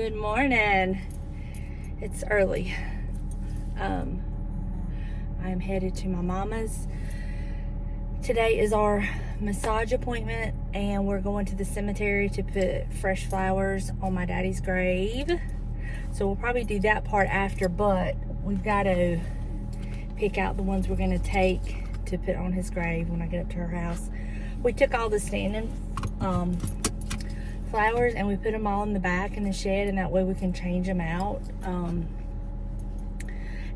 Good morning. It's early. I'm headed to my mama's. Today is our massage appointment, and we're going to the cemetery to put fresh flowers on my daddy's grave. So we'll probably do that part after, but we've got to pick out the ones we're going to take to put on his grave when I get up to her house. We took all the standing flowers and we put them all in the back in the shed, and that way we can change them out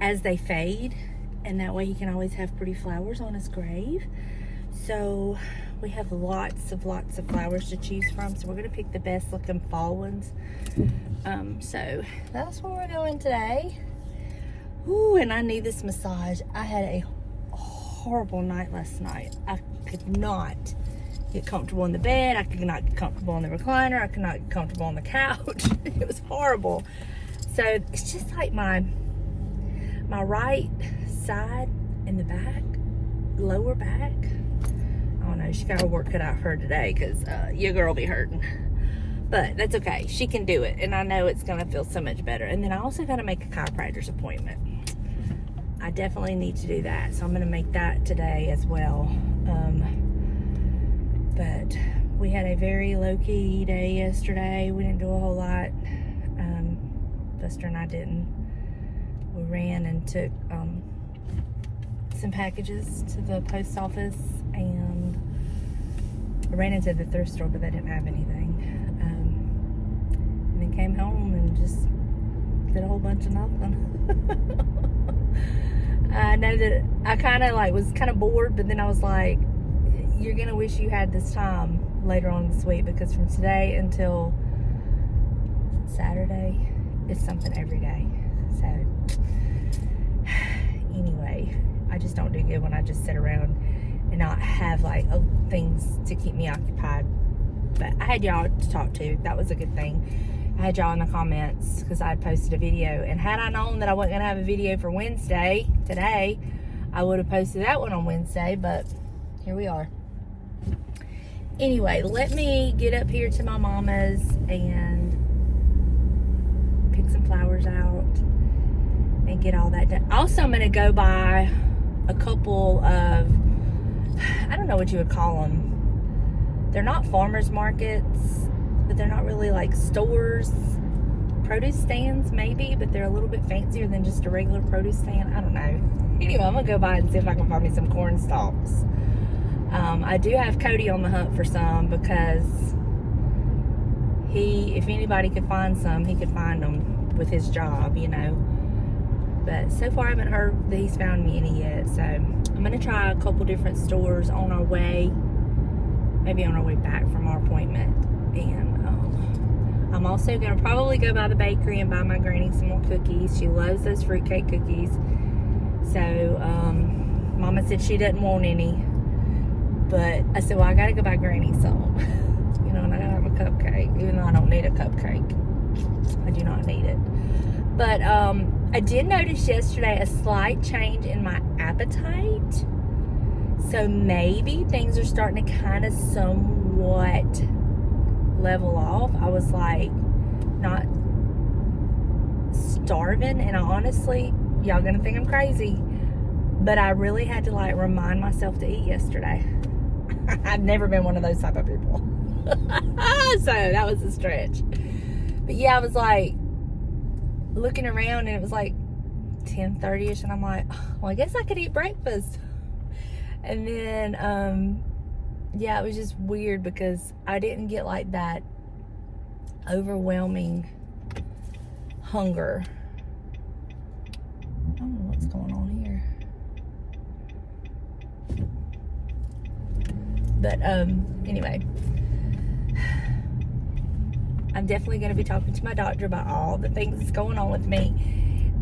as they fade, and that way he can always have pretty flowers on his grave. So we have lots of flowers to choose from, so we're going to pick the best looking fall ones. So that's where we're going today. Ooh, and I need this massage. I had a horrible night last night. I could not get comfortable in the bed. I could not get comfortable in the recliner. I could not get comfortable on the couch. It was horrible. So it's just like my right side in the back, lower back. I don't know. She got her work cut out for her today because your girl be hurting. But that's okay. She can do it. And I know it's going to feel so much better. And then I also got to make a chiropractor's appointment. I definitely need to do that. So I'm going to make that today as well. But we had a very low-key day yesterday. We didn't do a whole lot. Buster and I didn't. We ran and took some packages to the post office, and I ran into the thrift store, but they didn't have anything. And then came home and just did a whole bunch of nothing. I know that I kind of was kind of bored, but then I was like, you're going to wish you had this time later on this week, because from today until Saturday, it's something every day. So anyway, I just don't do good when I just sit around and not have things to keep me occupied. But I had y'all to talk to. That was a good thing. I had y'all in the comments because I had posted a video, and had I known that I wasn't going to have a video for Wednesday today, I would have posted that one on Wednesday, but here we are. Anyway, let me get up here to my mama's and pick some flowers out and get all that done. Also, I'm going to go by a couple of, I don't know what you would call them. They're not farmers markets, but they're not really like stores. Produce stands, maybe, but they're a little bit fancier than just a regular produce stand. I don't know. Anyway, I'm going to go by and see if I can find me some corn stalks. I do have Cody on the hunt for some, because if anybody could find some, he could find them with his job, you know. But so far I haven't heard that he's found me any yet. So I'm going to try a couple different stores on our way, maybe on our way back from our appointment. And I'm also going to probably go by the bakery and buy my granny some more cookies. She loves those fruitcake cookies. So Mama said she doesn't want any. But I said, well, I got to go buy granny some. You know, and I got to have a cupcake, even though I don't need a cupcake. I do not need it. But I did notice yesterday a slight change in my appetite. So maybe things are starting to kind of somewhat level off. I was not starving, and I honestly, y'all gonna think I'm crazy, but I really had to remind myself to eat yesterday. I've never been one of those type of people. So that was a stretch. But yeah, I was looking around, and it was 10:30ish, and I'm like, well, I guess I could eat breakfast. And then yeah, it was just weird because I didn't get that overwhelming hunger. I don't know what's going on here. But anyway, I'm definitely going to be talking to my doctor about all the things that's going on with me.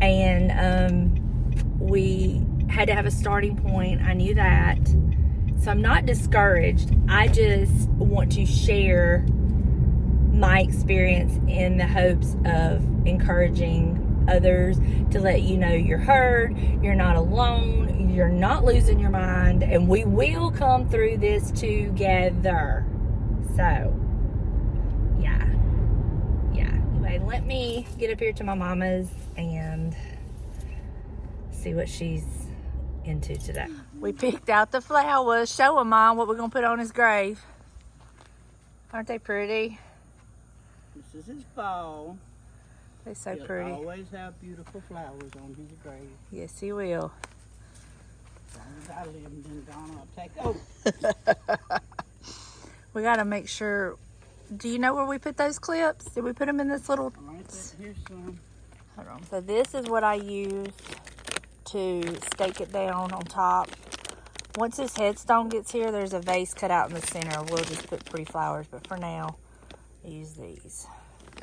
And we had to have a starting point. I knew that. So I'm not discouraged. I just want to share my experience in the hopes of encouraging others, to let you know you're heard, you're not alone, you're not losing your mind, and we will come through this together. So, yeah. anyway, let me get up here to my mama's and see what she's into today. We picked out the flowers. Show them, Mom, what we're going to put on his grave. Aren't they pretty? This is his fall. They're so He'll pretty. always have beautiful flowers on his grave. Yes, he will. As long as I live, and then Donna will take over. We got to make sure. Do you know where we put those clips? Did we put them in this little... Right there, here's some. Hold on. So this is what I use to stake it down on top. Once his headstone gets here, there's a vase cut out in the center. We'll just put pretty flowers, but for now, I use these.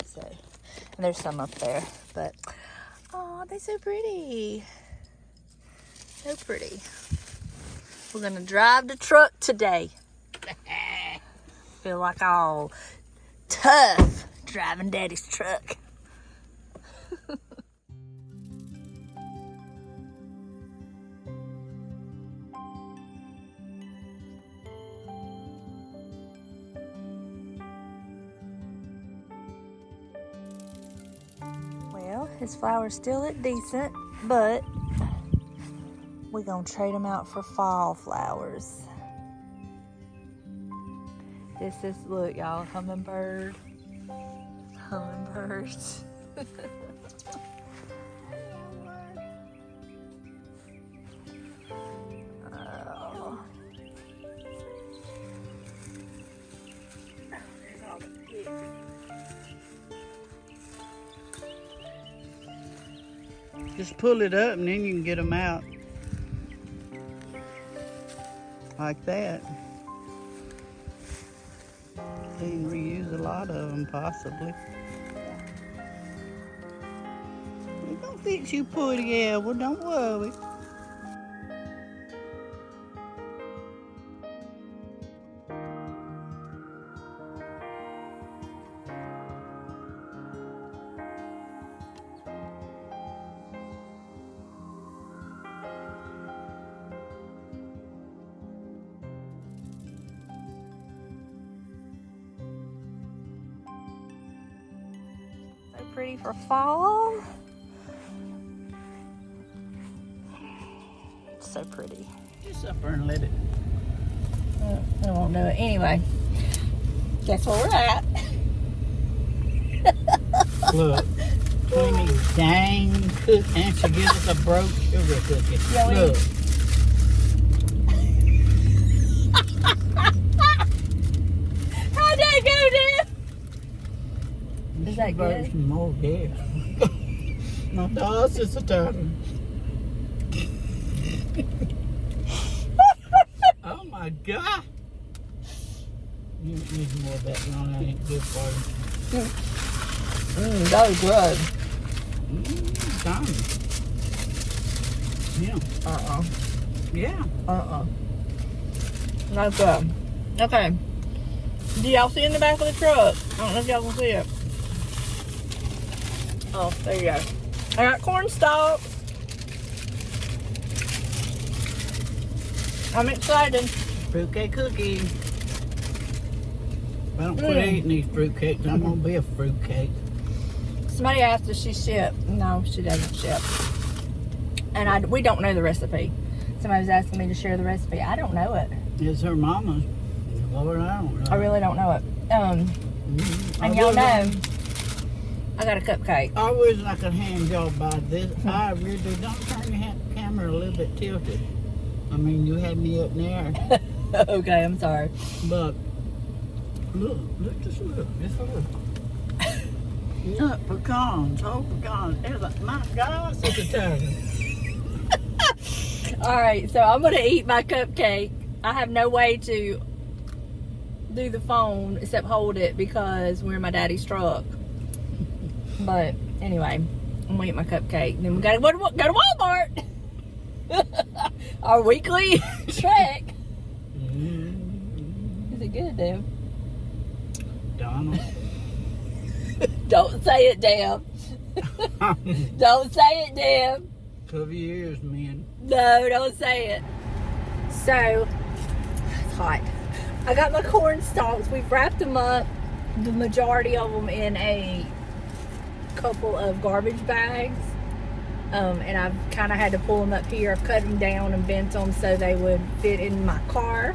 So, and there's some up there, but oh, they're so pretty. So pretty. We're gonna drive the truck today. Feel like all tough driving Daddy's truck. Well, his flowers still look decent, but we're gonna trade them out for fall flowers. This is, look, y'all, hummingbird. Hummingbirds. Oh. There's all the pigs. Just pull it up and then you can get them out. Like that. You can reuse a lot of them, possibly. We're gonna fix you, Putty. Yeah, well, don't worry. Pretty for fall. So pretty. Just up there and let it. I won't do it anyway. Guess where we're at? Look, between these dang cookies, and she gives us a broke sugar cookie. Yeah, look. How'd that go, Dad? Is that There's good? some more here. My dog's is a turtle. Oh my God. You need more of that, Donna. That ain't good for you. That was good. Donna. Yeah. Yeah. That's good. Okay. Do y'all see in the back of the truck? I don't know if y'all can see it. Oh, there you go. I got corn stalks. I'm excited. Fruitcake cookie. If I don't quit eating these fruitcakes, I'm gonna be a fruitcake. Somebody asked if she shipped. No, she doesn't ship. And we don't know the recipe. Somebody was asking me to share the recipe. I don't know it. It's her mama's. Lord, I don't know. I really don't know it. And y'all know, I got a cupcake. I wish I could hand y'all by this. I really do. Don't turn your camera a little bit tilted. I mean, you had me up there. Okay, I'm sorry. But look, just look. Nut pecans, whole pecans. It's like, my God, it's a turtle. All right, so I'm gonna eat my cupcake. I have no way to do the phone except hold it because we're in my daddy's truck. But anyway, I'm gonna eat my cupcake. Then we gotta go to Walmart. Our weekly trek. Is it good, Dan? Donna. Don't say it, Dan. Don't say it, Dan. Cover your ears, man. No, don't say it. So, it's hot. I got my corn stalks. We've wrapped them up, the majority of them in a couple of garbage bags. And I've kind of had to pull them up here. I've cut them down and bent them so they would fit in my car.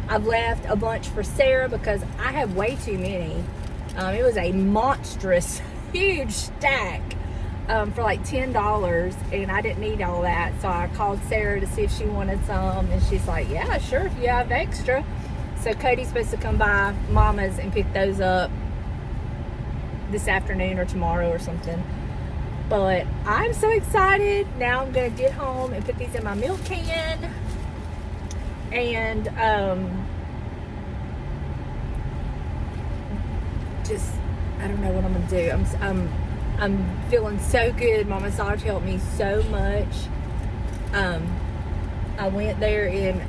I've left a bunch for Sarah because I have way too many. It was a monstrous, huge stack for like $10, and I didn't need all that. So I called Sarah to see if she wanted some, and she's like, yeah, sure, if you have extra. So Cody's supposed to come by Mama's and pick those up this afternoon or tomorrow or something. But I'm so excited. Now I'm going to get home and put these in my milk can. And just, I don't know what I'm going to do. I'm feeling so good. My massage helped me so much. I went there in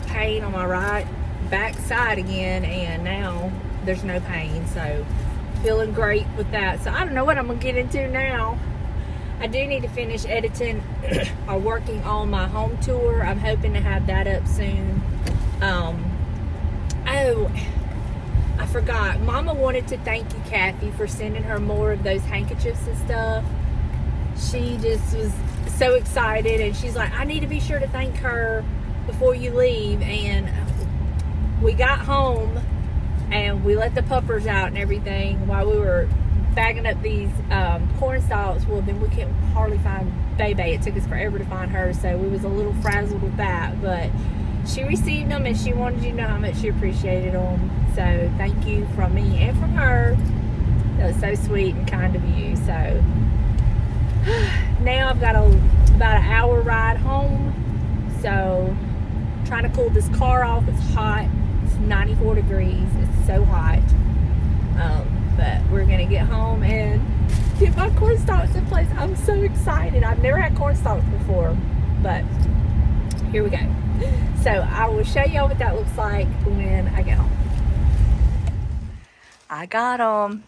pain on my right back side again, and now there's no pain. So feeling great with that. So I don't know what I'm going to get into now. I do need to finish editing or working on my home tour. I'm hoping to have that up soon. Oh, I forgot. Mama wanted to thank you, Kathy, for sending her more of those handkerchiefs and stuff. She just was so excited, and she's like, I need to be sure to thank her before you leave. And we got home, and we let the puppers out and everything while we were bagging up these corn stalks. Well, then we couldn't hardly find Bebe. It took us forever to find her, so we was a little frazzled with that. But she received them, and she wanted you to know how much she appreciated them. So thank you from me and from her. That was so sweet and kind of you. So now I've got about an hour ride home. So trying to cool this car off. It's hot. It's 94 degrees. It's so hot. But we're gonna get home and get my corn stalks in place. I'm so excited. I've never had corn stalks before, but here we go. So I will show y'all what that looks like when I get home. I got them.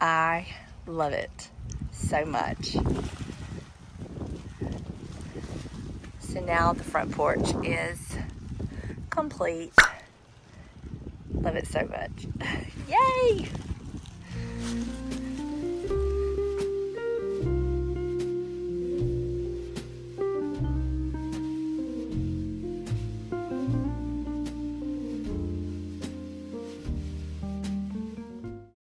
I love it so much. So now the front porch is complete. Love it so much. Yay!